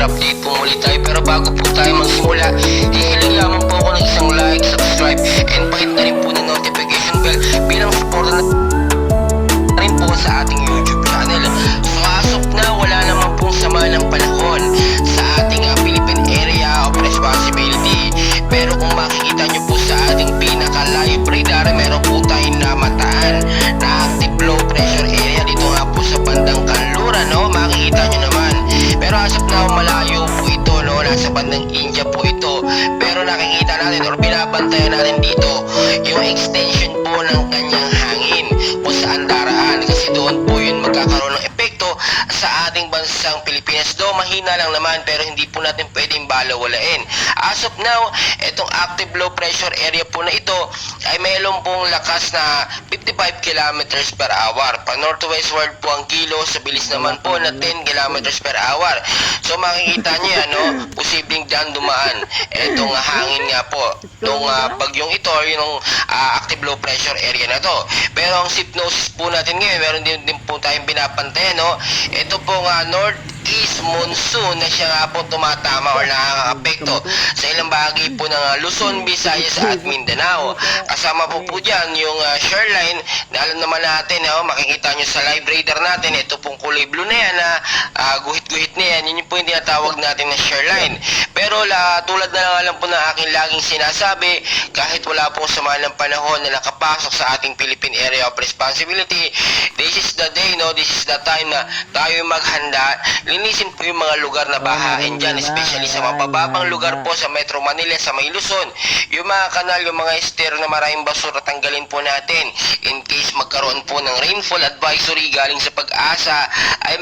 update po muli tayo. Pero bago po tayo magsimula, hihiling lamang po ako ng isang like, subscribe, and pakit na rin po ng notification bell bilang support na rin po sa ating YouTube channel. So as of now, wala naman pong sama ng panahon sa ating Philippine Area of Responsibility. Pero kung makikita nyo po sa ating pinaka-live radar, meron po tayong namataan na active low pressure area dito nga po sa bandang Kanluran, no? Makikita nyo naman. Pero as of now, malayo po ito, no? Nasa bandang India po ito. Pero nakikita natin or binabantayan natin dito yung extension po ng kanyang hangin kung saan daraan, kasi doon po yun magkakaroon ng epekto sa ating bansang Pilipinas. Do mahina lang naman, pero hindi po natin pwedeng balawalain. As of now, itong active low pressure area po na ito ay mayroon pong lakas na 55 kilometers per hour. Pa northwestward po ang kilo, sa bilis naman po na 10 kilometers per hour. So makikita niyo yan, no? Posibleng dyan dumaan itong hangin nga po, itong bagyong ito, yung active low pressure area na to. Pero ang hypnosis po natin ngayon, meron din po tayong binapantayan, no? Ito pong northeast monsoon na siya nga po tumatama or nakaka-apekto sa ilang bahagi po ng Luzon, Visayas at Mindanao. Kasama po dyan yung shoreline na alam naman natin, makikita nyo sa live radar natin, ito pong kulay blue na yan, guhit-guhit na yan, yun po yung tinatawag natin na shoreline. Pero tulad na lang alam po na aking laging sinasabi, kahit wala pong sama ng panahon na nakapasok sa ating Philippine Area of Responsibility, this is the day, no? This is the time na tayo maghanda. Linisin po yung mga lugar na bahain dyan, especially sa mabababang lugar po sa Metro Manila, sa may Luzon. Yung mga kanal, yung mga estero na maraming basura, tanggalin po natin. In case magkaroon po ng rainfall advisory galing sa Pag-asa, ay